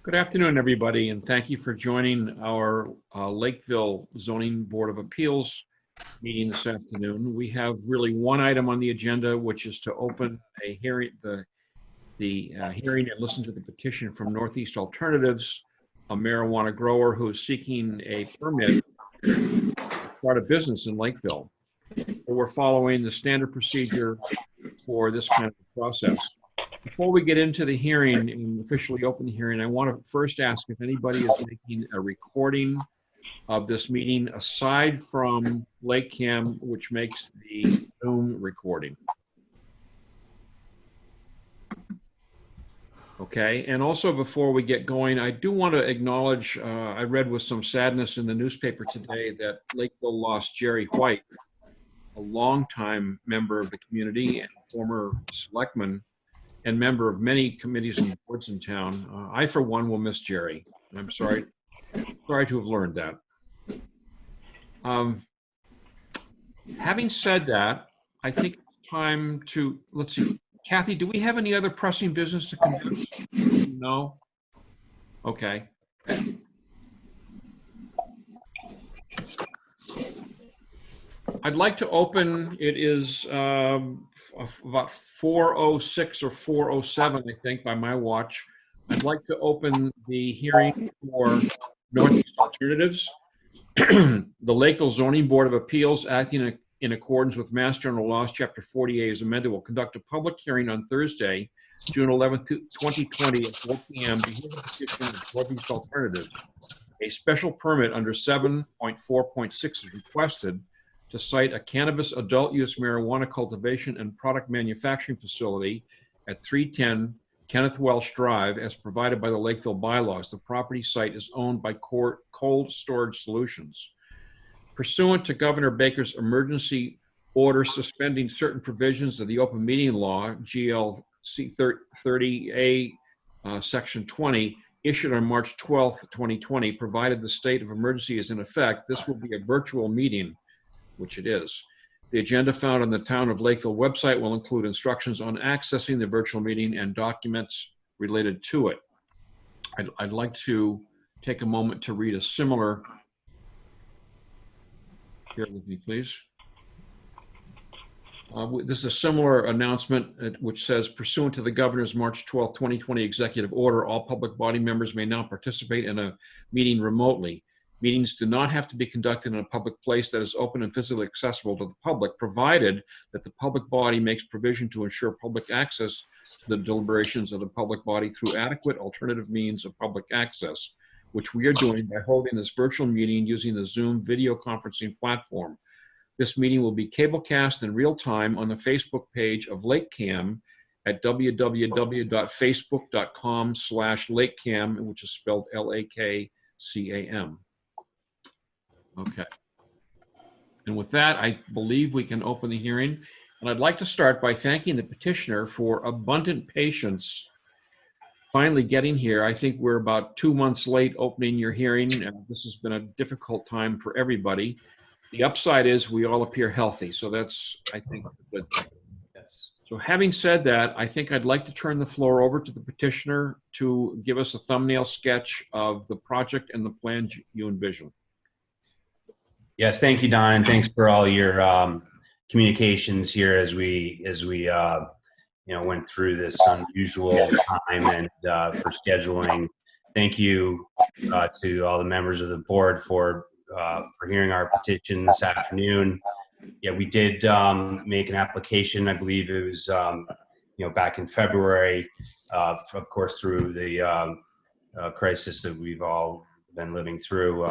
Good afternoon, everybody, and thank you for joining our Lakeville Zoning Board of Appeals meeting this afternoon. We have really one item on the agenda, which is to open a hearing, the hearing and listen to the petition from Northeast Alternatives, a marijuana grower who is seeking a permit to start a business in Lakeville. So we're following the standard procedure for this kind of process. Before we get into the hearing and officially open the hearing, I want to first ask if anybody is making a recording of this meeting aside from LakeCAM, which makes the Zoom recording. Okay, and also before we get going, I do want to acknowledge, I read with some sadness in the newspaper today that Lakeville lost Jerry White, a longtime member of the community and former selectman and member of many committees and boards in town. I, for one, will miss Jerry. I'm sorry to have learned that. Having said that, I think it's time to, let's see, Kathy, do we have any other pressing business to conduct? No? Okay. I'd like to open, it is about 4:06 or 4:07, I think, by my watch. I'd like to open the hearing for Northeast Alternatives. The Lakeville Zoning Board of Appeals, acting in accordance with Mass General Laws, Chapter 48 as amended, will conduct a public hearing on Thursday, June 11th, 2020 at 4 p.m. to hear the petition of Northeast Alternatives. A special permit under 7.4.6 is requested to site a cannabis adult use marijuana cultivation and product manufacturing facility at 310 Kenneth Welsh Drive as provided by the Lakeville bylaws. The property site is owned by Cold Storage Solutions. Pursuant to Governor Baker's emergency order suspending certain provisions of the open meeting law, GLC 30A, Section 20, issued on March 12th, 2020, provided the state of emergency is in effect, this will be a virtual meeting, which it is. The agenda found on the Town of Lakeville website will include instructions on accessing the virtual meeting and documents related to it. I'd like to take a moment to read a similar, bear with me, please. This is a similar announcement which says, pursuant to the Governor's March 12, 2020 executive order, all public body members may now participate in a meeting remotely. Meetings do not have to be conducted in a public place that is open and physically accessible to the public, provided that the public body makes provision to ensure public access to the deliberations of the public body through adequate alternative means of public access, which we are doing by holding this virtual meeting using the Zoom video conferencing platform. This meeting will be cablecast in real time on the Facebook page of LakeCAM at www.facebook.com/LakeCAM, which is spelled LAKCAM. Okay. And with that, I believe we can open the hearing. And I'd like to start by thanking the petitioner for abundant patience finally getting here. I think we're about 2 months late opening your hearing, and this has been a difficult time for everybody. The upside is we all appear healthy, so that's, I think, a good thing. Yes. So having said that, I think I'd like to turn the floor over to the petitioner to give us a thumbnail sketch of the project and the plans you envision. Yes, thank you, Don, and thanks for all your communications here as we went through this unusual time and for scheduling. Thank you to all the members of the board for hearing our petition this afternoon. Yeah, we did make an application. I believe it was back in February, of course, through the crisis that we've all been living through.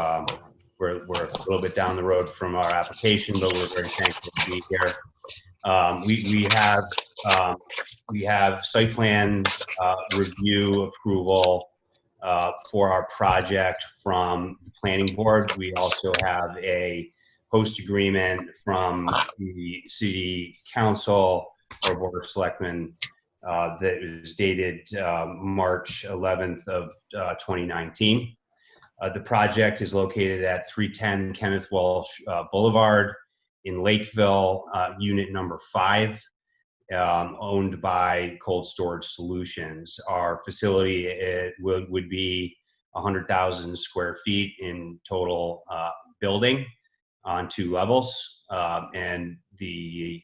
We're a little bit down the road from our application, but we're very thankful to be here. We have site plan review approval for our project from the planning board. We also have a host agreement from the city council or board of selectmen that is dated March 11th of 2019. The project is located at 310 Kenneth Welsh Boulevard in Lakeville, unit number 5. owned by Cold Storage Solutions. Our facility would be 100,000 square feet in total building on 2 levels, and the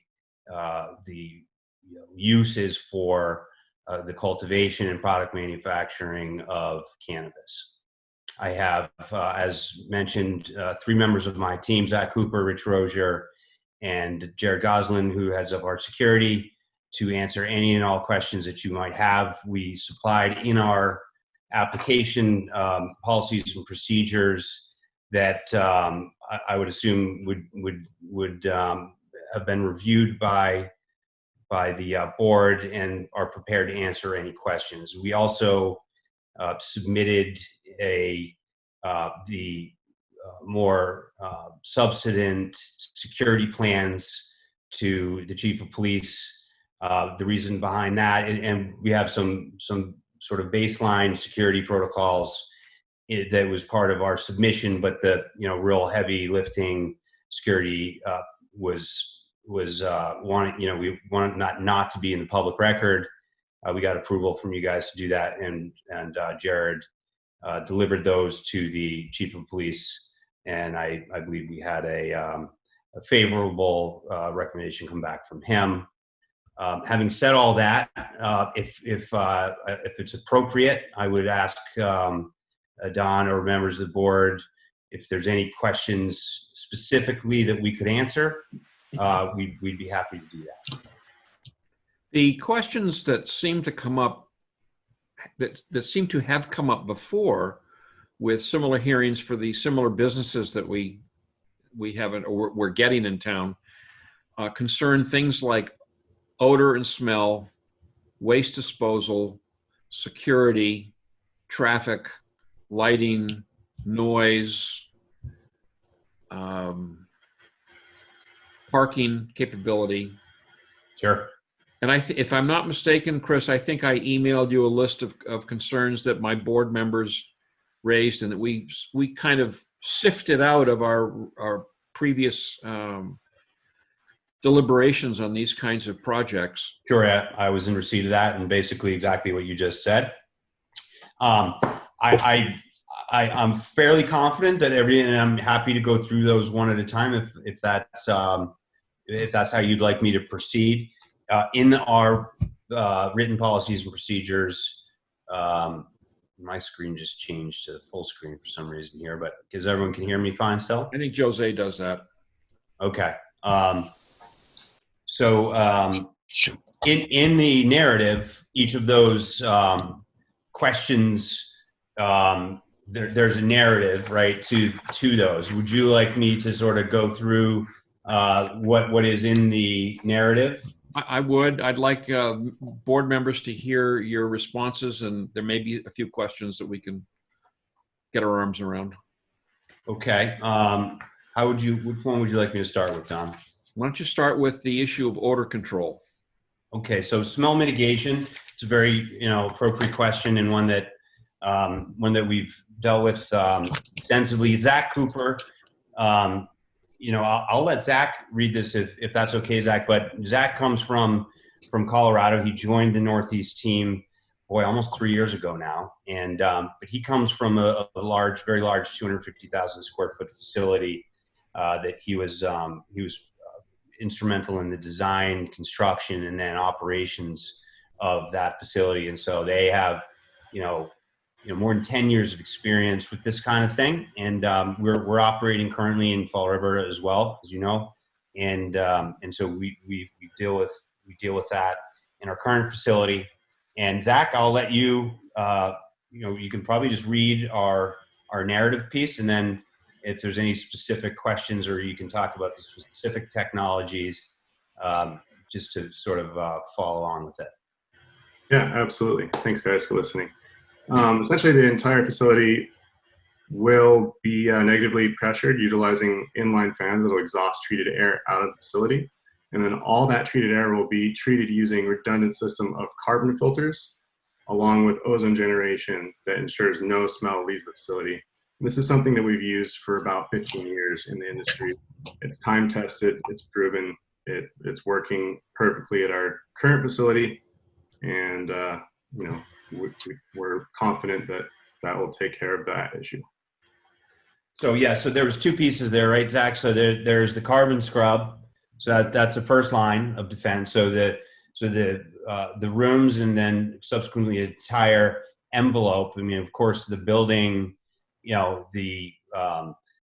use is for the cultivation and product manufacturing of cannabis. I have, as mentioned, 3 members of my team: Zach Cooper, Rich Rozier, and Jared Goslin, who heads up our security, to answer any and all questions that you might have. We supplied in our application policies and procedures that I would assume would have been reviewed by the board and are prepared to answer any questions. We also submitted the more substantive security plans to the chief of police. The reason behind that, and we have some sort of baseline security protocols that was part of our submission, but the real heavy lifting security was we wanted not to be in the public record. We got approval from you guys to do that, and Jared delivered those to the chief of police, and I believe we had a favorable recommendation come back from him. Having said all that, if it's appropriate, I would ask Don or members of the board if there's any questions specifically that we could answer. We'd be happy to do that. The questions that seem to come up, that seem to have come up before with similar hearings for the similar businesses that we haven't, or we're getting in town, concern things like odor and smell, waste disposal, security, traffic, lighting, noise, parking capability. Sure. And if I'm not mistaken, Chris, I think I emailed you a list of concerns that my board members raised, and that we kind of sifted out of our previous deliberations on these kinds of projects. Sure, I was in receipt of that, and basically exactly what you just said. I'm fairly confident that and I'm happy to go through those one at a time if that's how you'd like me to proceed. In our written policies and procedures, my screen just changed to full screen for some reason here, but because everyone can hear me fine still? I think Jose does that. Okay. So in the narrative, each of those questions, there's a narrative, right, to those. Would you like me to sort of go through what is in the narrative? I would. I'd like board members to hear your responses, and there may be a few questions that we can get our arms around. Okay. Which one would you like me to start with, Don? Why don't you start with the issue of odor control? Okay, so smell mitigation. It's a very appropriate question, and one that we've dealt with extensively. Zach Cooper. I'll let Zach read this if that's okay, Zach. But Zach comes from Colorado. He joined the Northeast team, almost 3 years ago now. And but he comes from a very large 250,000 square foot facility that he was instrumental in the design, construction, and then operations of that facility. And so they have, more than 10 years of experience with this kind of thing. And we're operating currently in Fall River as well, as you know. And so we deal with that in our current facility. And Zach, I'll let you, you can probably just read our narrative piece, and then if there's any specific questions, or you can talk about the specific technologies, just to sort of follow on with it. Yeah, absolutely. Thanks, guys, for listening. Essentially, the entire facility will be negatively pressured, utilizing inline fans that will exhaust treated air out of the facility. And then all that treated air will be treated using a redundant system of carbon filters, along with ozone generation that ensures no smell leaves the facility. And this is something that we've used for about 15 years in the industry. It's time tested, it's proven, it's working perfectly at our current facility, and we're confident that that will take care of that issue. So yeah, so there was two pieces there, right, Zach? So there's the carbon scrub. So that's the first line of defense. So the rooms, and then subsequently the entire envelope. I mean, of course, the building, the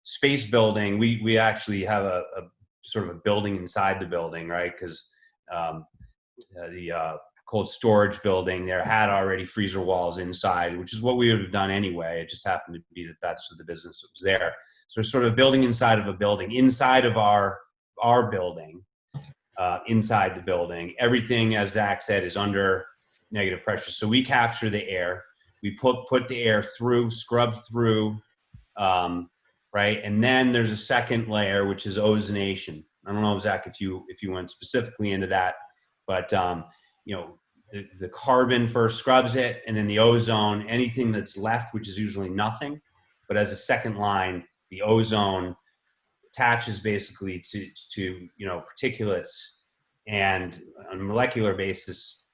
space building. We actually have a sort of a building inside the building, right? Because the cold storage building there had already freezer walls inside, which is what we would have done anyway. It just happened to be that that's the business that was there. So sort of building inside of a building, inside of our building, inside the building. Everything, as Zach said, is under negative pressure. So we capture the air. We put the air through, scrub through, right? And then there's a second layer, which is ozonation. I don't know, Zach, if you went specifically into that, but the carbon first scrubs it, and then the ozone, anything that's left, which is usually nothing, but as a second line, the ozone attaches basically to particulates, and on a molecular basis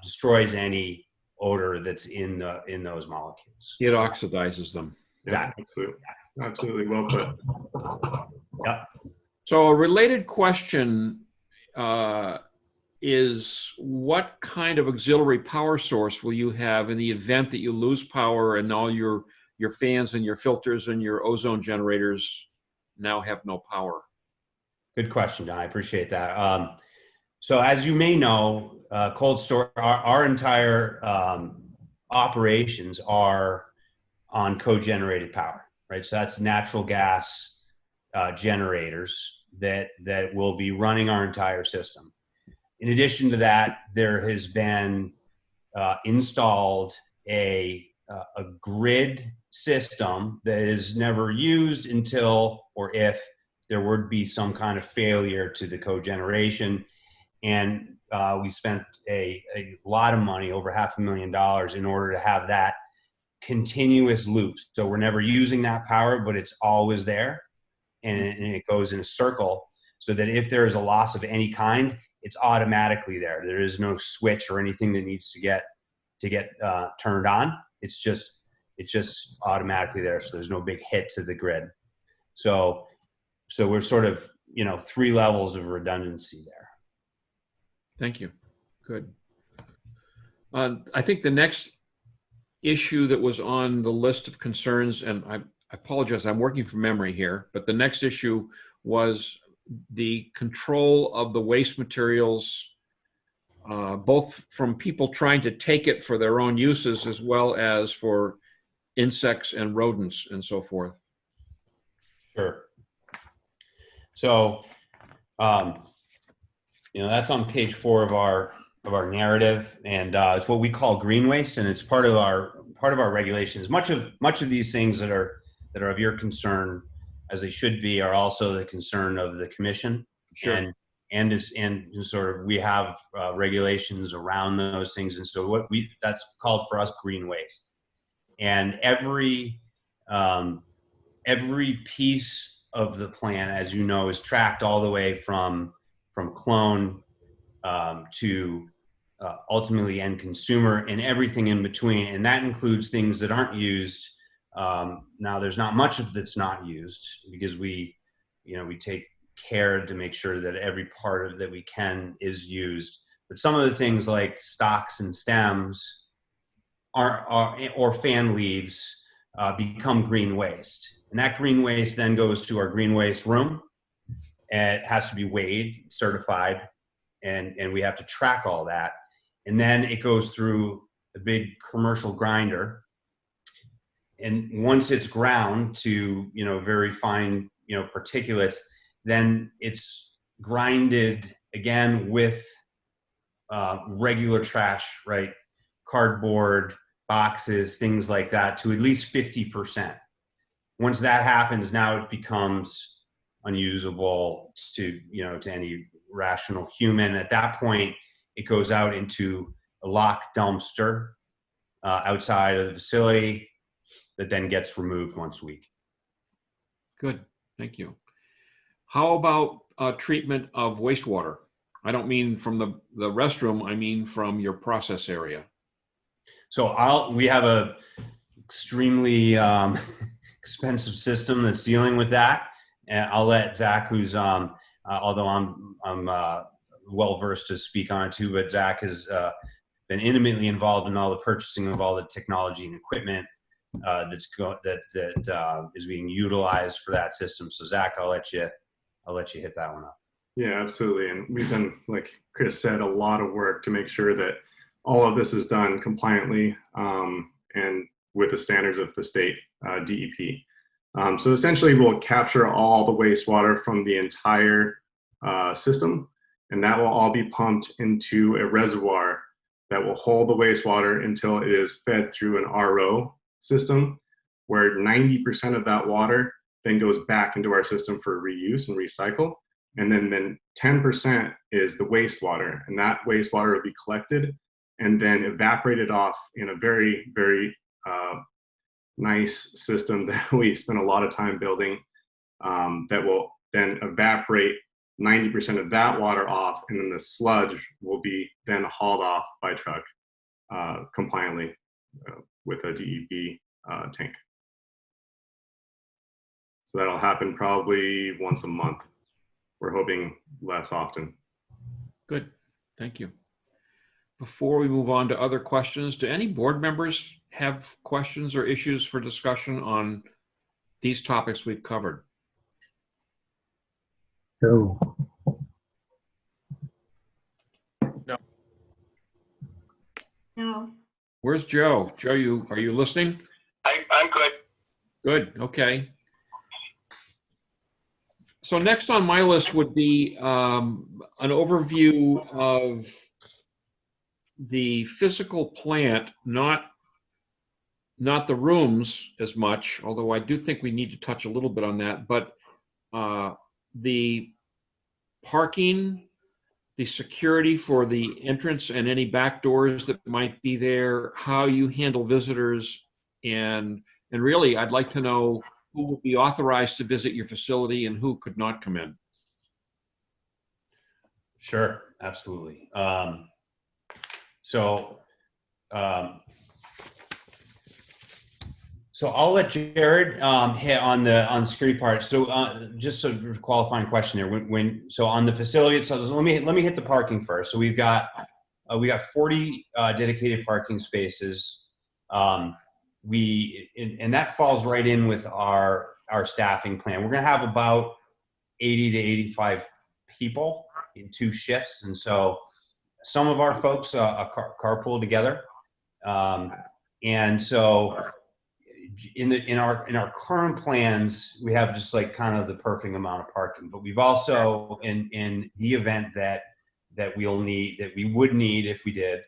destroys any odor that's in those molecules. It oxidizes them. Yeah, absolutely well put. Yep. So a related question is, what kind of auxiliary power source will you have in the event that you lose power and all your fans and your filters and your ozone generators now have no power? Good question, Don. I appreciate that. So as you may know, cold storage, our entire operations are on co-generated power, right? So that's natural gas generators that will be running our entire system. In addition to that, there has been installed a grid system that is never used until or if there would be some kind of failure to the cogeneration. And we spent a lot of money, over $500,000, in order to have that continuous loop. So we're never using that power, but it's always there, and it goes in a circle, so that if there is a loss of any kind, it's automatically there. There is no switch or anything that needs to get turned on. It's just automatically there. So there's no big hit to the grid. So we're sort of, 3 levels of redundancy there. Thank you. Good. I think the next issue that was on the list of concerns, and I apologize, I'm working from memory here, but the next issue was the control of the waste materials, both from people trying to take it for their own uses as well as for insects and rodents and so forth. Sure. So, that's on page 4 of our narrative, and it's what we call green waste, and it's part of our regulations. Much of these things that are of your concern, as they should be, are also the concern of the commission. Sure. And sort of we have regulations around those things, and so that's called for us green waste. And every piece of the plan, as you know, is tracked all the way from clone to ultimately end consumer, and everything in between, and that includes things that aren't used. Now, there's not much of that's not used, because we take care to make sure that every part of that we can is used. But some of the things like stalks and stems or fan leaves become green waste, and that green waste then goes to our green waste room, and it has to be weighed, certified, and we have to track all that. And then it goes through a big commercial grinder. And once it's ground to, very fine, particulates, then it's grinded again with regular trash, right? Cardboard, boxes, things like that, to at least 50%. Once that happens, now it becomes unusable to any rational human. At that point, it goes out into a locked dumpster outside of the facility that then gets removed once a week. Good, thank you. How about treatment of wastewater? I don't mean from the restroom, I mean from your process area. So we have a extremely expensive system that's dealing with that. And I'll let Zach, who's although I'm well versed to speak on it too, but Zach has been intimately involved in all the purchasing of all the technology and equipment that is being utilized for that system. So Zach, I'll let you hit that one up. Yeah, absolutely. And we've done, like Chris said, a lot of work to make sure that all of this is done compliantly and with the standards of the state DEP. So essentially, we'll capture all the wastewater from the entire system, and that will all be pumped into a reservoir that will hold the wastewater until it is fed through an RO system, where 90% of that water then goes back into our system for reuse and recycle. And then 10% is the wastewater, and that wastewater will be collected and then evaporated off in a very, very nice system that we spent a lot of time building that will then evaporate 90% of that water off, and then the sludge will be then hauled off by truck compliantly with a DEP tank. So that'll happen probably once a month. We're hoping less often. Good, thank you. Before we move on to other questions, do any board members have questions or issues for discussion on these topics we've covered? No. No. Where's Joe? Joe, are you listening? I'm good. Good, okay. So next on my list would be an overview of the physical plant, not the rooms as much, although I do think we need to touch a little bit on that, but the parking, the security for the entrance and any back doors that might be there, how you handle visitors, and really I'd like to know who would be authorized to visit your facility and who could not come in. Sure, absolutely. So I'll let Jared hit on the security part. So just a qualifying question there. So on the facility itself, let me hit the parking first. So we got 40 dedicated parking spaces. And that falls right in with our staffing plan. We're going to have about 80 to 85 people in 2 shifts, and so some of our folks carpool together, and so in our current plans, we have just like kind of the perfect amount of parking. But we've also, in the event that we would need if we did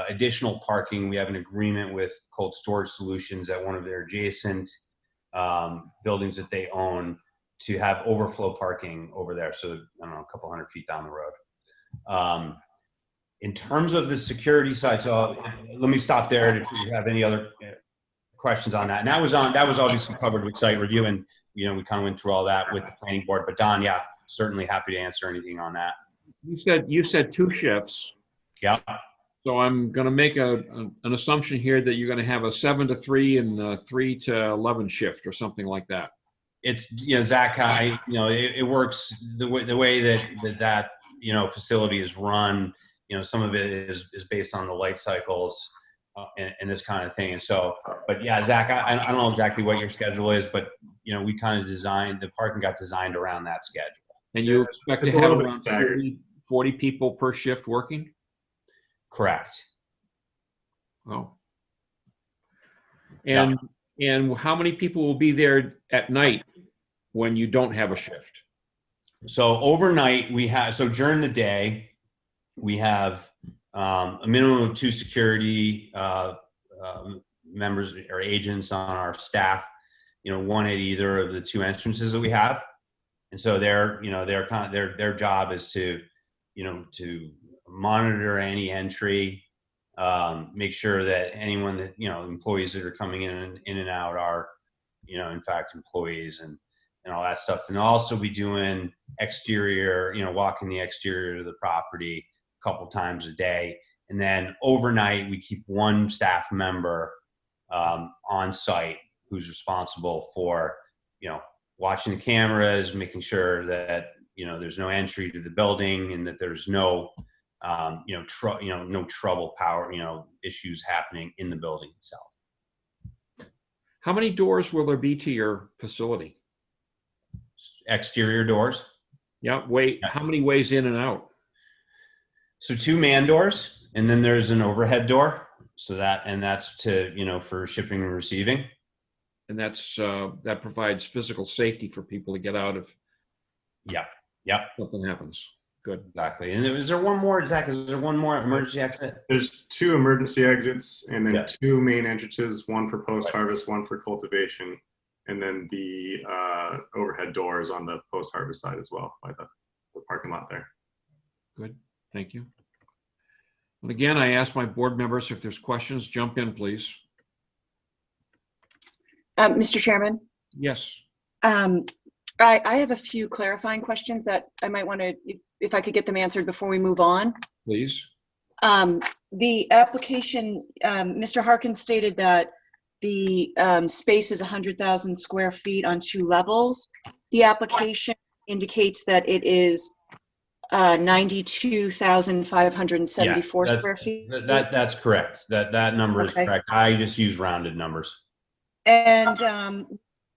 additional parking, we have an agreement with Cold Storage Solutions at one of their adjacent buildings that they own to have overflow parking over there. So I don't know, a couple hundred feet down the road. In terms of the security side, so let me stop there if you have any other questions on that. And that was obviously covered with site review, and we kind of went through all that with the planning board. But Don, yeah, certainly happy to answer anything on that. You said 2 shifts. Yeah. So I'm going to make an assumption here that you're going to have a 7 to 3 and a 3 to 11 shift or something like that. It's, Zach, it works the way that facility is run. Some of it is based on the light cycles and this kind of thing. And so, but yeah, Zach, I don't know exactly what your schedule is, but we kind of the parking got designed around that schedule. And you expect to have around 40 people per shift working? Correct. Oh. And how many people will be there at night when you don't have a shift? So overnight during the day, we have a minimum of 2 security members or agents on our staff, one at either of the 2 entrances that we have. And so their job is to monitor any entry, make sure that anyone that, employees that are coming in and out are, in fact, employees, and all that stuff. And I'll also be doing exterior, walking the exterior of the property a couple times a day. And then overnight, we keep one staff member on site who's responsible for, watching the cameras, making sure that, there's no entry to the building and that there's no, no trouble power, issues happening in the building itself. How many doors will there be to your facility? Exterior doors. Yeah, how many ways in and out? So 2 man doors, and then there's an overhead door. So that's to, for shipping and receiving. And that provides physical safety for people to get out if something happens. Good. Exactly. And is there one more, Zach? Is there one more emergency exit? There's 2 emergency exits and then Yeah. 2 main entrances, one for post-harvest, one for cultivation, and then the overhead doors on the post-harvest side as well by the parking lot there. Good. Thank you. And again, I ask my board members if there's questions, jump in, please. Mr. Chairman, Yes. I have a few clarifying questions that I might want to, if I could get them answered before we move on. Please. The application, Mr. Harkins stated that the space is 100,000 square feet on 2 levels. The application indicates that it is 92,574 square feet. That's correct. That number is correct. I just use rounded numbers. And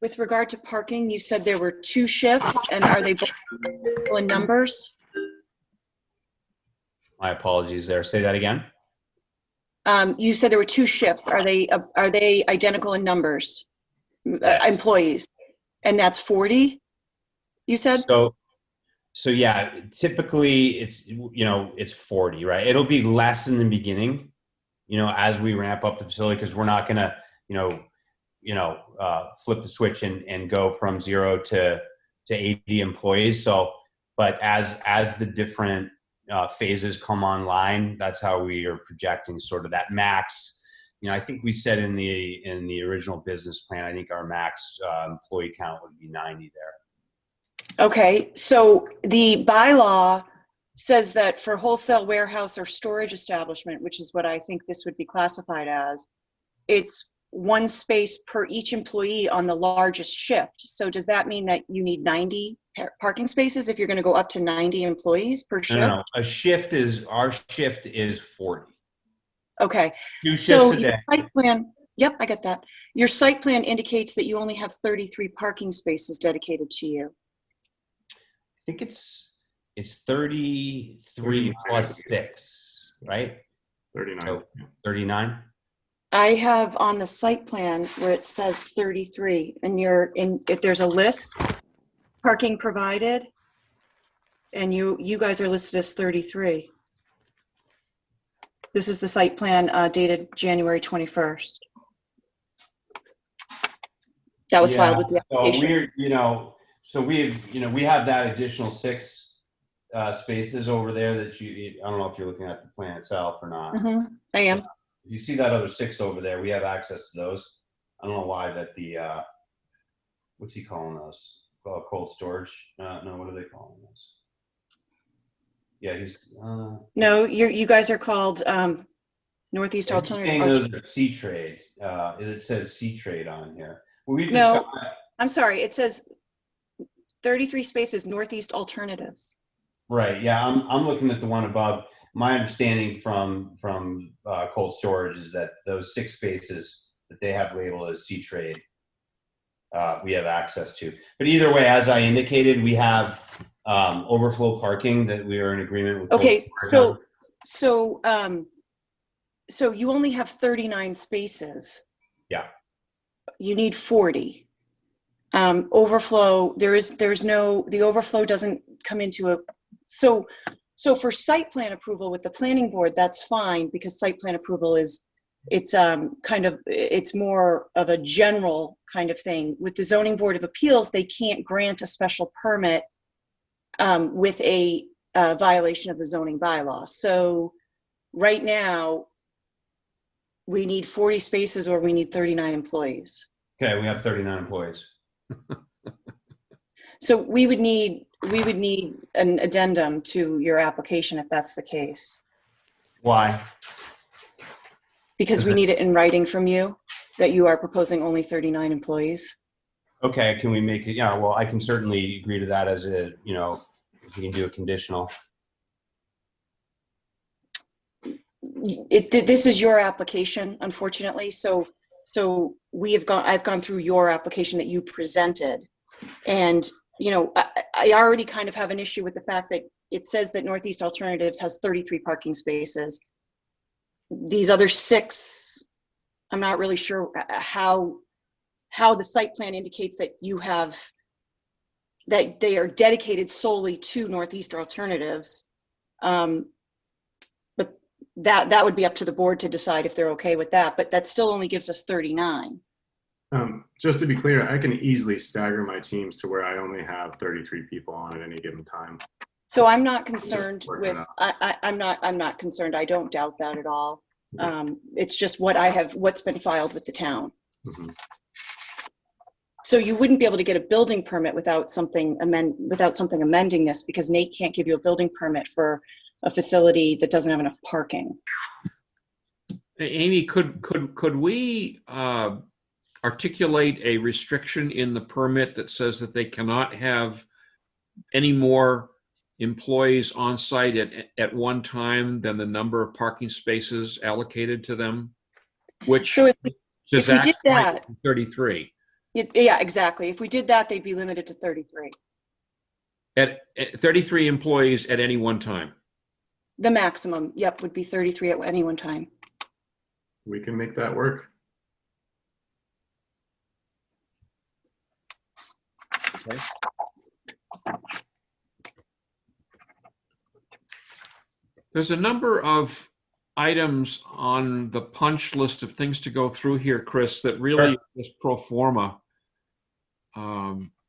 with regard to parking, you said there were 2 shifts, and are they both in numbers? My apologies there. Say that again. You said there were 2 shifts. Are they identical in numbers? Yes. Employees, and that's 40. You said. So yeah, typically it's 40, right? It'll be less in the beginning, as we ramp up the facility, because we're not gonna, flip the switch and go from 0 to 80 employees. So, but as the different phases come online, that's how we are projecting sort of that max. I think we said in the original business plan, I think our max employee count would be 90 there. Okay, so the bylaw says that for wholesale warehouse or storage establishment, which is what I think this would be classified as, it's 1 space per each employee on the largest shift. So does that mean that you need 90 parking spaces if you're going to go up to 90 employees per shift? No. Our shift is 40. Okay. 2 shifts So a day. your site plan, yep, I get that. Your site plan indicates that you only have 33 parking spaces dedicated to you. I think it's 33 plus 6, right? 39. So 39. I have on the site plan where it says 33, and if there's a list, parking provided, and you guys are listed as 33. This is the site plan dated January 21st. That was filed with the application. So we have that additional 6 spaces over there that I don't know if you're looking at the plan itself or not. Mm-hmm. I am. You see that other 6 over there, we have access to those. I don't know why that what's he calling those? Cold storage? No, what are they calling those? Yeah, he's. No, you guys are called Northeast Alternative. Those are C-Trade. It says C-Trade on here. No, I'm sorry. It says 33 spaces Northeast Alternatives. Right. Yeah, I'm looking at the one above. My understanding from cold storage is that those 6 spaces that they have labeled as C-Trade, we have access to. But either way, as I indicated, we have overflow parking that we are in agreement with. Okay, so you only have 39 spaces. Yeah. You need 40. Overflow, the overflow doesn't come into so for site plan approval with the planning board, that's fine, because site plan approval it's more of a general kind of thing. With the zoning board of appeals, they can't grant a special permit with a violation of the zoning bylaw. So right now we need 40 spaces or we need 39 employees. Okay, we have 39 employees. So we would need an addendum to your application if that's the case, Why? because we need it in writing from you that you are proposing only 39 employees. Okay, can we make it? Yeah, well, I can certainly agree to that as a, if we can do a conditional. This is your application, unfortunately. So I've gone through your application that you presented, and I already kind of have an issue with the fact that it says that Northeast Alternatives has 33 parking spaces. These other 6, I'm not really sure how the site plan indicates that that they are dedicated solely to Northeast Alternatives. But that would be up to the board to decide if they're okay with that, but that still only gives us 39. Just to be clear, I can easily stagger my teams to where I only have 33 people on at any given time. So I'm not concerned with, I'm not concerned. I don't doubt that at all. It's just what's been filed with the town. Mm-hmm. So you wouldn't be able to get a building permit without something amending this, because Nate can't give you a building permit for a facility that doesn't have enough parking. Amy, could we articulate a restriction in the permit that says that they cannot have any more employees on site at one time than the number of parking spaces allocated to them? Which so if we did that, 33. Yeah, exactly. If we did that, they'd be limited to 33. At 33 employees at any one time. The maximum, yep, would be 33 at any one time. We can make that work. Okay. There's a number of items on the punch list of things to go through here, Chris, that really is pro forma.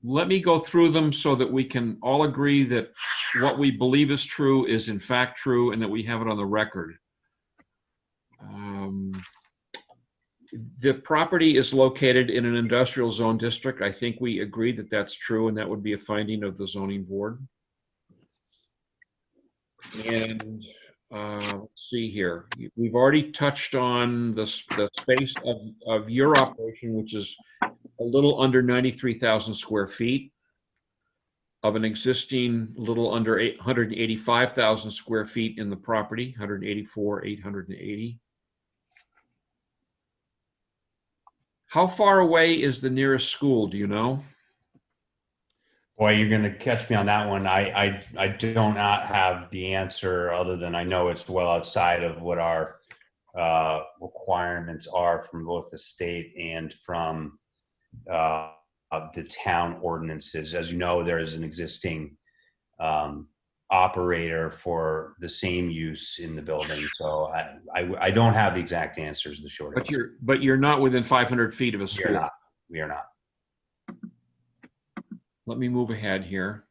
Let me go through them so that we can all agree that what we believe is true is in fact true and that we have it on the record. The property is located in an industrial zone district. I think we agree that that's true, and that would be a finding of the zoning board. And let's see here. We've already touched on the space of your operation, which is a little under 93,000 square feet of an existing little under 185,000 square feet in the property, 184,880. How far away is the nearest school? Do you know? Boy, you're going to catch me on that one. I do not have the answer, other than I know it's well outside of what our requirements are from both the state and from the town ordinances. As you know, there is an existing operator for the same use in the building. So I don't have the exact answers, the short answer. But you're not within 500 feet of a school. We are not. Let me move ahead here.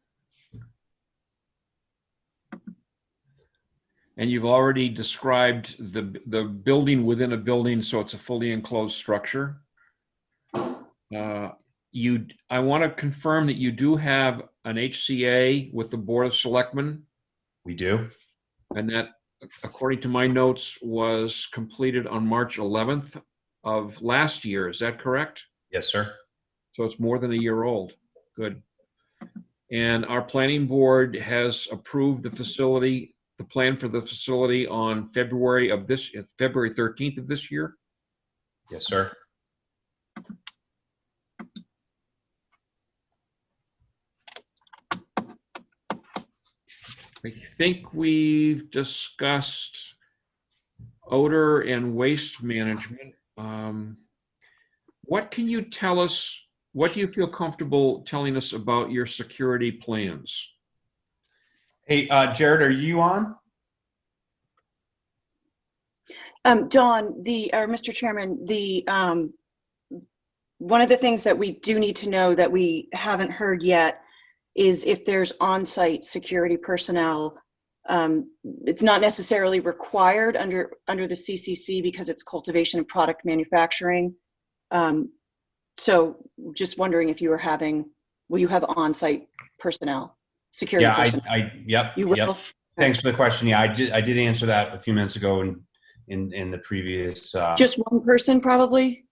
And you've already described the building within a building, so it's a fully enclosed structure. I want to confirm that you do have an HCA with the Board of Selectmen. We do. And that, according to my notes, was completed on March 11th of last year. Is that correct? Yes, sir. So it's more than a year old. Good. And our planning board has approved the facility, the plan for the facility on February 13th of this year. Yes, sir. I think we've discussed odor and waste management. What can you tell us? What do you feel comfortable telling us about your security plans? Hey, Jared, are you on? Dawn, Mr. Chairman, one of the things that we do need to know that we haven't heard yet is if there's on-site security personnel. It's not necessarily required under the CCC because it's cultivation and product manufacturing. So just wondering if you were having Will you have on-site personnel, security Yeah, personnel? yep, You will? yep. Thanks for the question. Yeah, I did answer that a few minutes ago in the previous. Just one person, probably?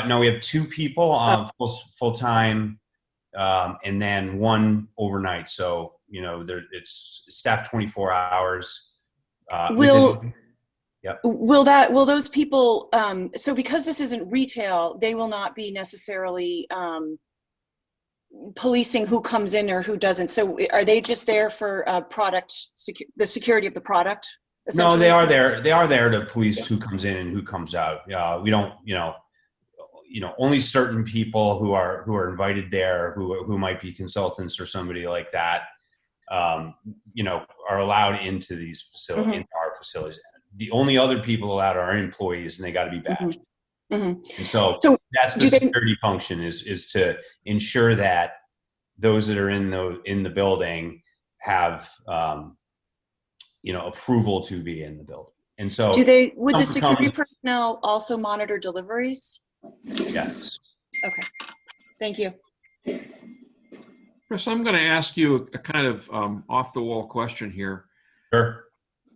No, we have 2 people full time, and then 1 overnight. So it's staffed 24 hours. Will Yep. will those people, so because this isn't retail, they will not be necessarily policing who comes in or who doesn't. So are they just there for the security of the product? No, they are there. They are there to police who comes in and who comes out. We don't, only certain people who are invited there, who might be consultants or somebody like that, are allowed into these facilities, into our facilities. The only other people allowed are employees, and they got to be badged. And so that's the security function is to ensure that those that are in the building have approval to be in the building. And so would the security personnel also monitor deliveries? Yes. Okay, thank you. Chris, I'm going to ask you a kind of off-the-wall question here. Sure.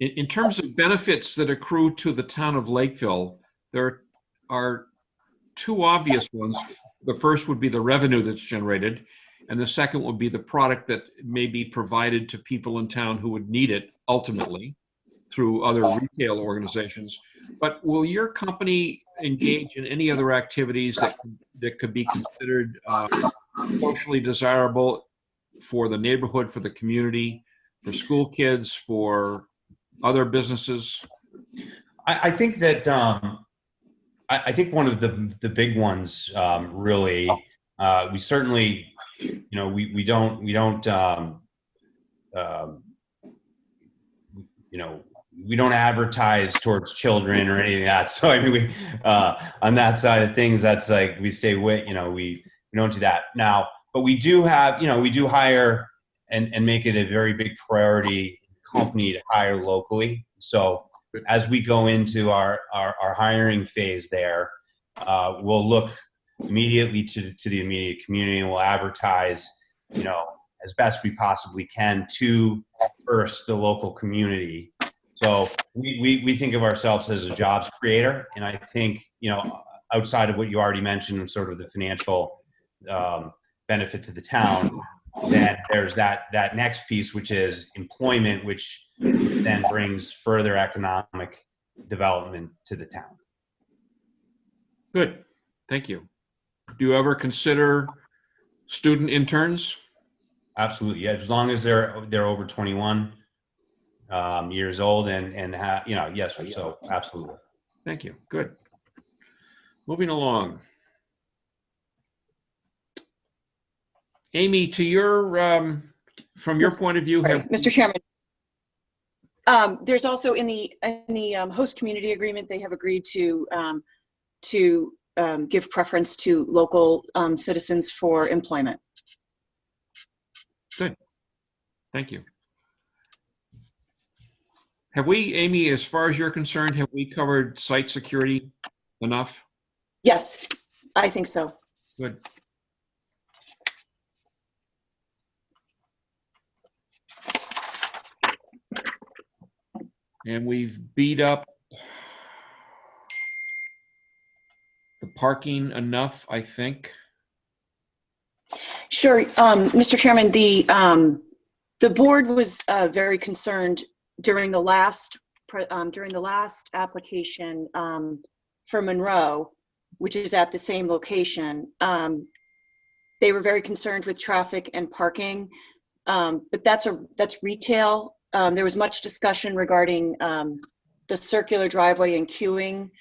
In terms of benefits that accrue to the town of Lakeville, there are 2 obvious ones. The first would be the revenue that's generated, and the second would be the product that may be provided to people in town who would need it ultimately through other retail organizations. But will your company engage in any other activities that could be considered socially desirable for the neighborhood, for the community, for school kids, for other businesses? I think that I think one of the big ones really, we certainly we don't advertise towards children or anything like that. So I mean, we on that side of things, that's like we stay with we don't do that now. But we do have we do hire and make it a very big priority company to hire locally. So as we go into our hiring phase there, we'll look immediately to the immediate community, and we'll advertise as best we possibly can to first the local community. So we think of ourselves as a jobs creator, and I think outside of what you already mentioned, sort of the financial benefit to the town, then there's that next piece, which is employment, which then brings further economic development to the town. Good, thank you. Do you ever consider student interns? Absolutely, yeah. As long as they're over 21 years old and yes, so absolutely. Thank you. Good. Moving along. Amy, to your from your point of view, Mr. Chairman, there's also in the host community agreement, they have agreed to give preference to local citizens for employment. Good. Thank you. Have we, Amy, as far as you're concerned, have we covered site security enough? Yes, I think so. Good. And we've beat up the parking enough, I think. Sure, Mr. Chairman, the board was very concerned during the last application for Monroe, which is at the same location. They were very concerned with traffic and parking, but that's retail. There was much discussion regarding the circular driveway and queuing.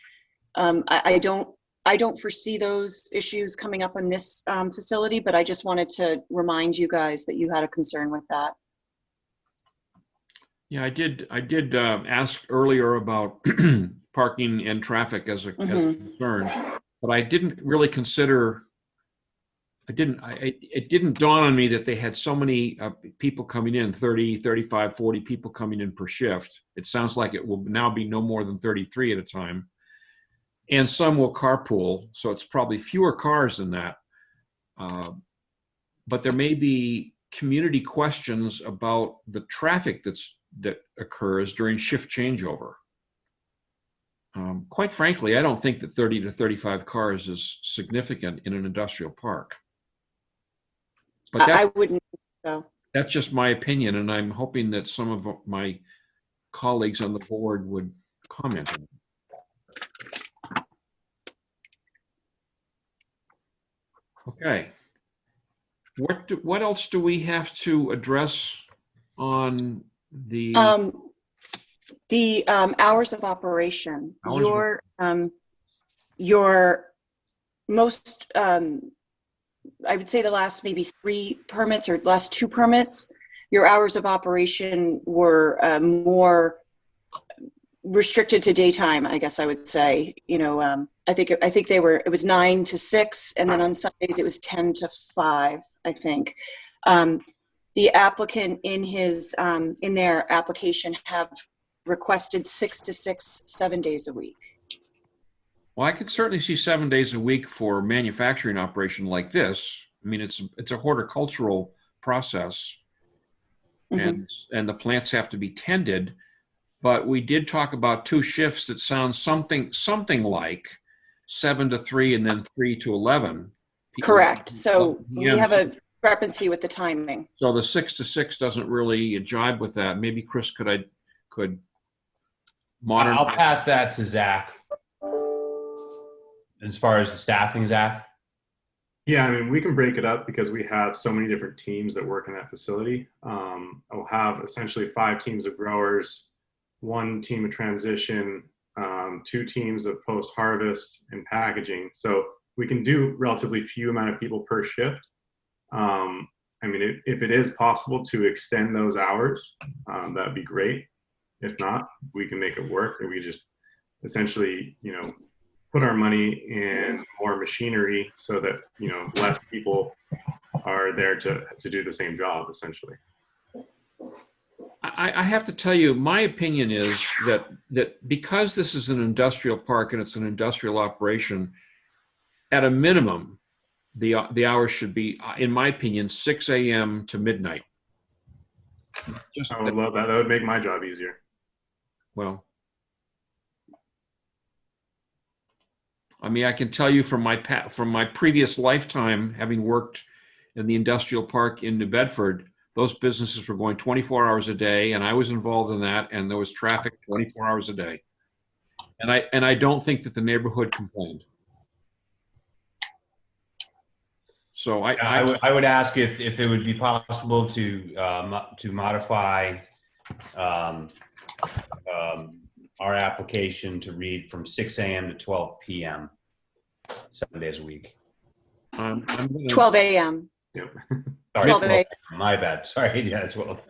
I don't foresee those issues coming up in this facility, but I just wanted to remind you guys that you had a concern with that. Yeah, I did ask earlier about parking and traffic as a concern, but I didn't really consider. It didn't dawn on me that they had so many people coming in, 30, 35, 40 people coming in per shift. It sounds like it will now be no more than 33 at a time. And some will carpool, so it's probably fewer cars than that. but there may be community questions about the traffic that occurs during shift changeover. Quite frankly, I don't think that 30 to 35 cars is significant in an industrial park. But I wouldn't think so. that's just my opinion, and I'm hoping that some of my colleagues on the board would comment on it. Okay. What else do we have to address on the Hours of operation. Hours of- Your most, I would say the last maybe 3 permits or last 2 permits, your hours of operation were more restricted to daytime, I guess I would say. You know, I think it was 9 to 6, and then on Sundays it was 10 to 5, I think. The applicant in their application have requested 6 to 6, 7 days a week. Well, I could certainly see 7 days a week for a manufacturing operation like this. I mean, it's a horticultural process, Mm-hmm. and the plants have to be tended. But we did talk about 2 shifts that sound something like 7 to 3 and then 3 to 11. Correct. So we Yeah. have a discrepancy with the timing. So the 6 to 6 doesn't really jibe with that. Maybe Chris could I'll pass that to Zach. As far as the staffing, Zach? Yeah, I mean, we can break it up because we have so many different teams that work in that facility. I'll have essentially 5 teams of growers, 1 team of transition, 2 teams of post-harvest and packaging. So we can do relatively few amount of people per shift. I mean, if it is possible to extend those hours, that'd be great. If not, we can make it work, and we just essentially, put our money in more machinery so that, less people are there to do the same job, essentially. I have to tell you, my opinion is that because this is an industrial park and it's an industrial operation, at a minimum, the hours should be, in my opinion, 6 a.m. to midnight. I would love that. That would make my job easier. Well, I mean, I can tell you from my previous lifetime, having worked in the industrial park in New Bedford, those businesses were going 24 hours a day, and I was involved in that, and there was traffic 24 hours a day. And I don't think that the neighborhood complained. So I would ask if it would be possible to modify our application to read from 6 a.m. to 12 p.m. 7 days a week. 12 a.m. Yep. Sorry, 12 a.m. my bad. Sorry, yeah, as well.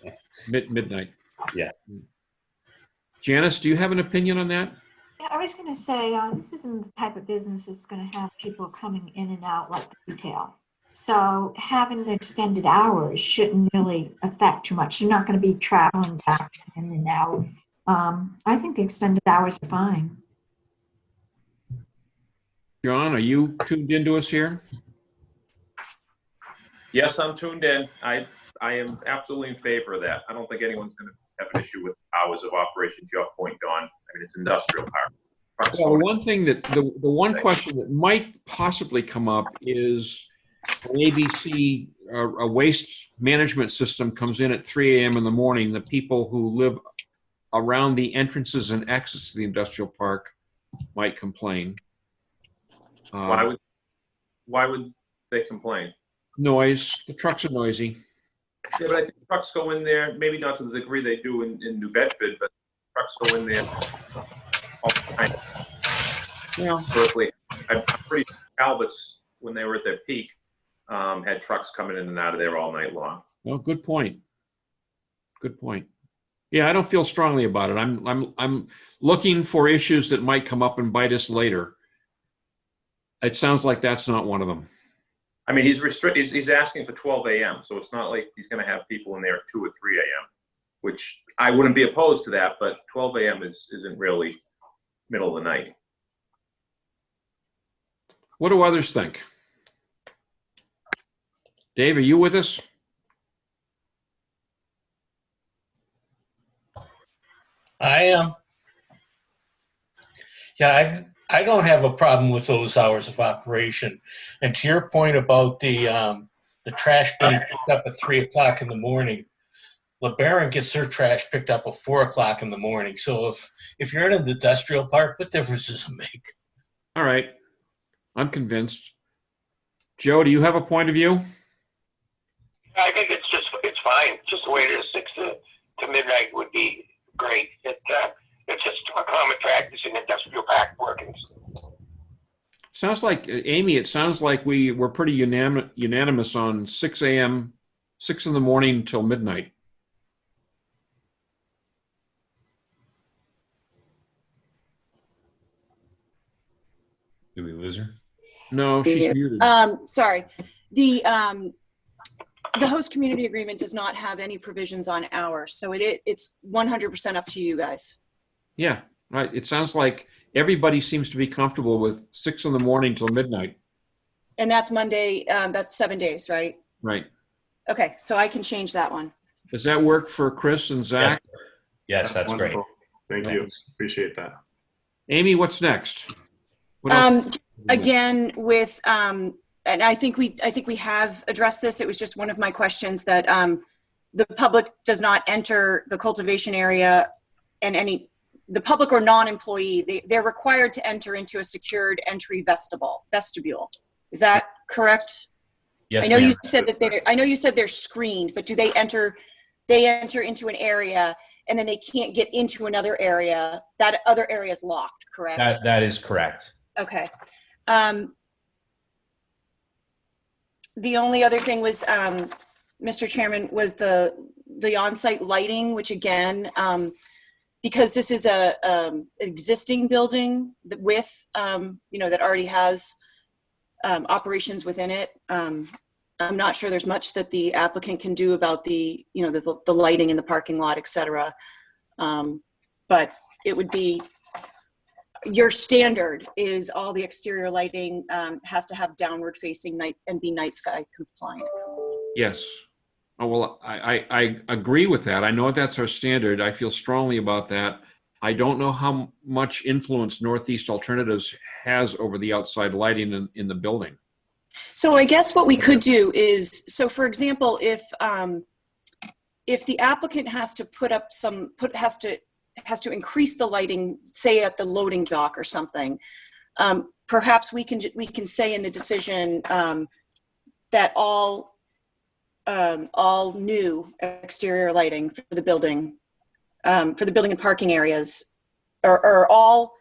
Midnight. Yeah. Janice, do you have an opinion on that? Yeah, I was going to say, this isn't the type of business that's going to have people coming in and out like retail. So having the extended hours shouldn't really affect too much. You're not going to be traveling back in and out. I think the extended hours are fine. John, are you tuned into us here? Yes, I'm tuned in. I am absolutely in favor of that. I don't think anyone's going to have an issue with hours of operation, to your point, Don. I mean, it's industrial park. Well, the one question that might possibly come up is an ABC, a waste management system comes in at 3 a.m. in the morning. The people who live around the entrances and exits to the industrial park might complain. Why would they complain? Noise. The trucks are noisy. Yeah, but I think trucks go in there, maybe not to the degree they do in New Bedford, but trucks go in there all the time. Yeah. Berkeley, I'm pretty sure Calvert's, when they were at their peak, had trucks coming in and out of there all night long. Well, good point. Good point. Yeah, I don't feel strongly about it. I'm looking for issues that might come up and bite us later. It sounds like that's not one of them. I mean, he's asking for 12 a.m., so it's not like he's going to have people in there at 2 or 3 a.m., which I wouldn't be opposed to that, but 12 a.m. isn't really middle of the night. What do others think? Dave, are you with us? I am. Yeah, I don't have a problem with those hours of operation. And to your point about the trash being picked up at 3 o'clock in the morning, LeBaron gets their trash picked up at 4 o'clock in the morning. So if you're in an industrial park, what difference does it make? All right. I'm convinced. Joe, do you have a point of view? I think it's fine. Just the way it is, 6 to midnight would be great. It's just a common practice in industrial park workings. Sounds like, Amy, it sounds like we were pretty unanimous on 6 a.m., 6 in the morning till midnight. Did we lose her? No, she's muted. Sorry. The host community agreement does not have any provisions on hours, so it's 100% up to you guys. Yeah, right. It sounds like everybody seems to be comfortable with 6 in the morning till midnight. And that's Monday, that's 7 days, right? Right. Okay, so I can change that one. Does that work for Chris and Zach? Yes, that's great. Wonderful. Thank you. Thanks. Appreciate that. Amy, what's next? What else? Again, with and I think we have addressed this. It was just one of my questions that the public does not enter the cultivation area, and the public or non-employee, they're required to enter into a secured entry vestibule. Is that correct? Yes, I know ma'am. you said that I know you said they're screened, but do they enter into an area and then they can't get into another area? That other area is locked, correct? That is correct. Okay. The only other thing was, Mr. Chairman, was the on-site lighting, which again, because this is a existing building with, that already has operations within it. I'm not sure there's much that the applicant can do about the lighting in the parking lot, et cetera. But it would be, your standard is all the exterior lighting has to have downward facing night and be night sky compliant. Yes. Oh, well, I agree with that. I know that's our standard. I feel strongly about that. I don't know how much influence Northeast Alternatives has over the outside lighting in the building. So I guess what we could do is, so for example, if the applicant has to has to increase the lighting, say at the loading dock or something, perhaps we can say in the decision that all new exterior lighting for the building and parking areas, or all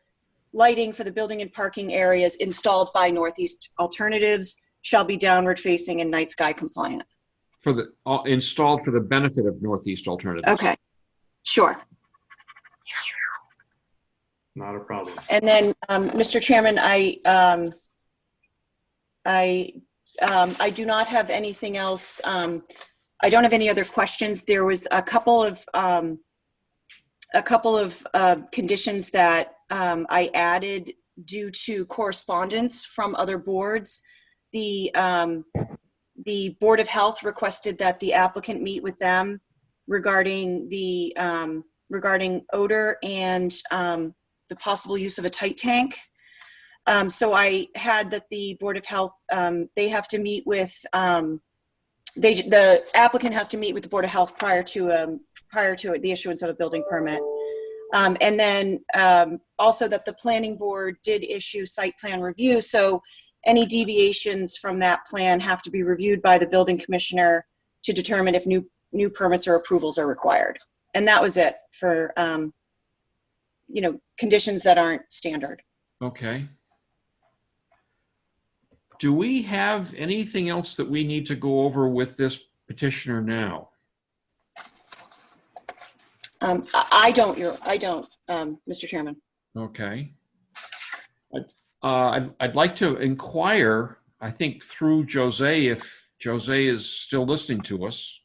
lighting for the building and parking areas installed by Northeast Alternatives shall be downward facing and night sky compliant. Installed for the benefit of Northeast Alternatives. Okay, sure. Not a problem. And then, Mr. Chairman, I do not have anything else. I don't have any other questions. There was a couple of conditions that I added due to correspondence from other boards. The Board of Health requested that the applicant meet with them regarding regarding odor and the possible use of a tight tank. So I had that the Board of Health, they have to meet with, the applicant has to meet with the Board of Health prior to the issuance of a building permit. And then also that the planning board did issue site plan review. So any deviations from that plan have to be reviewed by the building commissioner to determine if new permits or approvals are required. And that was it for, conditions that aren't standard. Okay. Do we have anything else that we need to go over with this petitioner now? I don't, Mr. Chairman. Okay. I'd like to inquire, I think through Jose, if Jose is still listening to us,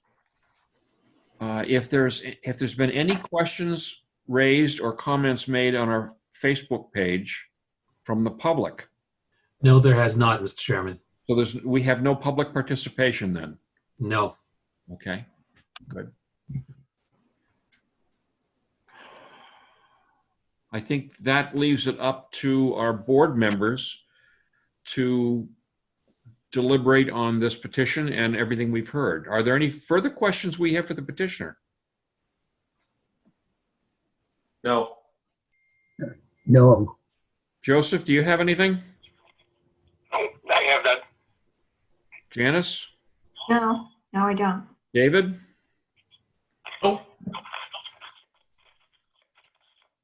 if there's been any questions raised or comments made on our Facebook page from the public. No, there has not, Mr. Chairman. So we have no public participation then. No. Okay, good. I think that leaves it up to our board members to deliberate on this petition and everything we've heard. Are there any further questions we have for the petitioner? No. No. Joseph, do you have anything? No, I have that. Janice? No, I don't. David? Oh,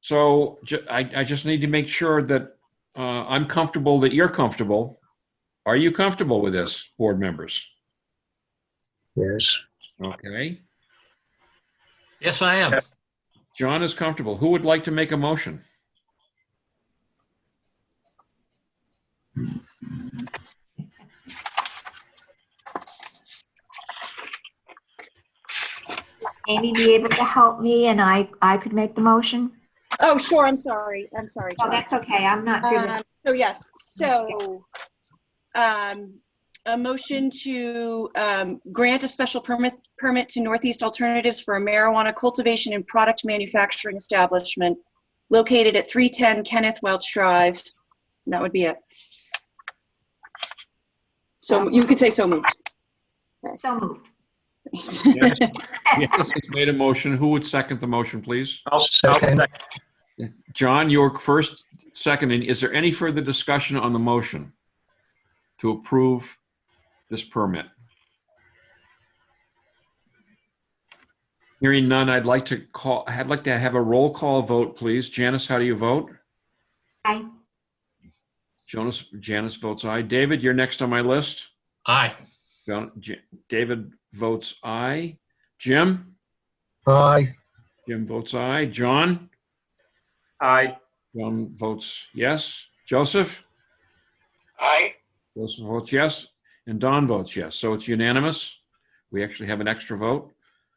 So I just need to make sure that I'm comfortable that you're comfortable. Are you comfortable with this, board members? Yes. Okay. yes, I am. John is comfortable. Who would like to make a motion? Amy, be able to help me and I could make the motion? Oh, sure, I'm sorry. Oh, John. that's okay. I'm not good with So yes, so a motion to grant a special permit to Northeast Alternatives for a marijuana cultivation and product manufacturing establishment located at 310 Kenneth Welch Drive. And that would be it. So you could say so moved. so moved. Yes, it's made a motion. Who would second the motion, please? I'll Second. second. John, your first, second, and is there any further discussion on the motion to approve this permit? Hearing none, I'd like to have a roll call vote, please. Janice, how do you vote? Aye. Janice votes aye. David, you're next on my list. Aye. David votes aye. Jim? Aye. Jim votes aye. John? Aye. John votes yes. Joseph? Aye. Joseph votes yes. And Don votes yes. So it's unanimous. We actually have an extra vote.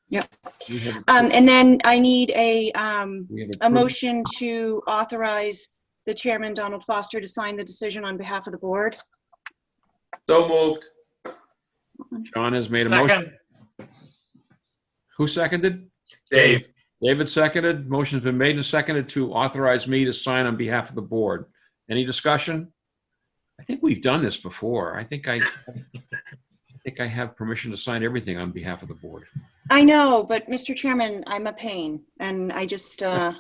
Yep. We have- And then I need we have a approved- motion to authorize the chairman, Donald Foster, to sign the decision on behalf of the board. So moved. John has made a motion. Second. Who seconded? Dave. David seconded. Motion's been made and seconded to authorize me to sign on behalf of the board. Any discussion? I think we've done this before. I think I have permission to sign everything on behalf of the board. I know, but Mr. Chairman, I'm a pain, and I just, I'm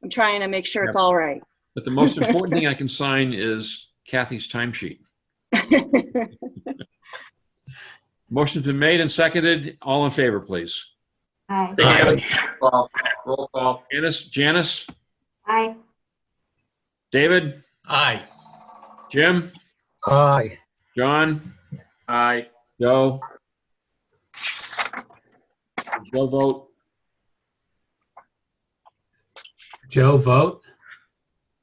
trying to make sure it's all right. But the most important thing I can sign is Kathy's timesheet. Motion's been made and seconded. All in favor, please. Aye. Roll call. Janice, Aye. David, Aye. Jim, Aye. John, Aye. Joe. Joe vote. Joe, vote.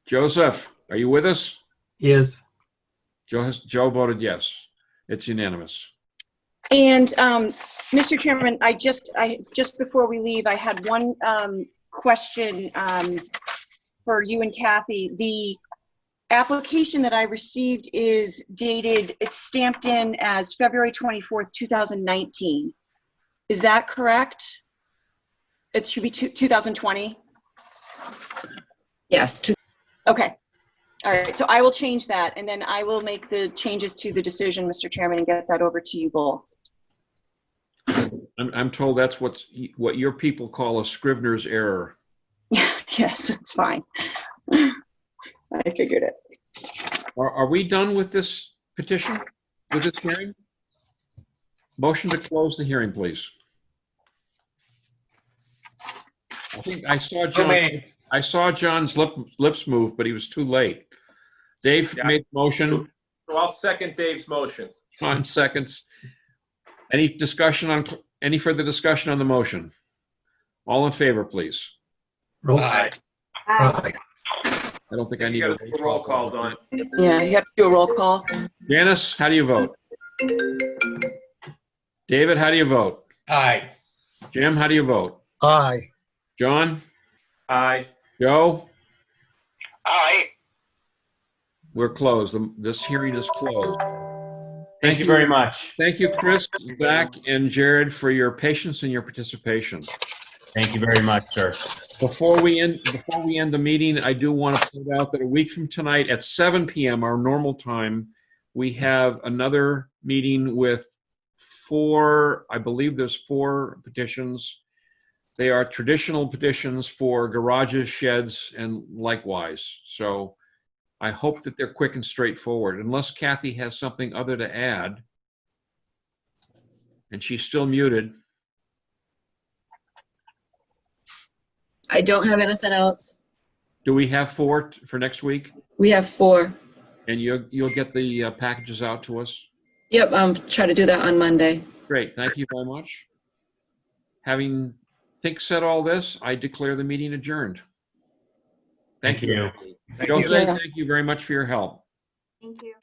Joseph, are you with us? Yes. Joe voted yes. It's unanimous. And Mr. Chairman, I just before we leave, I had one question for you and Kathy. The application that I received is dated, it's stamped in as February 24th, 2019. Is that correct? It should be 2020? Yes. Okay. All right. So I will change that, and then I will make the changes to the decision, Mr. Chairman, and get that over to you both. I'm told that's what your people call a Scrivener's error. Yes, it's fine. I figured it. Are we done with this petition, with this hearing? Motion to close the hearing, please. I think I saw John. I saw John's lips move, but he was too late. Dave made the motion. So I'll second Dave's motion. John seconds. Any further discussion on the motion? All in favor, please. Roll. Aye. Aye. Aye. I don't think I need You got a roll call, Don. Yeah, you have to do a roll call. Janice, how do you vote? David, how do you vote? Aye. Jim, how do you vote? Aye. John? Aye. Joe? Aye. We're closed. This hearing is closed. Thank you very much. Thank you, Chris, Zach, and Jared, for your patience and your participation. Thank you very much, sir. Before we end the meeting, I do want to point out that a week from tonight at 7 p.m., our normal time, we have another meeting with I believe there's 4 petitions. They are traditional petitions for garages, sheds, and likewise. So I hope that they're quick and straightforward, unless Kathy has something other to add. And she's still muted. I don't have anything else. Do we have 4 for next week? We have 4. And you'll get the packages out to us? Yep, I'm trying to do that on Monday. Great, thank you very much. Having said all this, I declare the meeting adjourned. Thank you. you. Jose, thank you very much for your help. Thank you.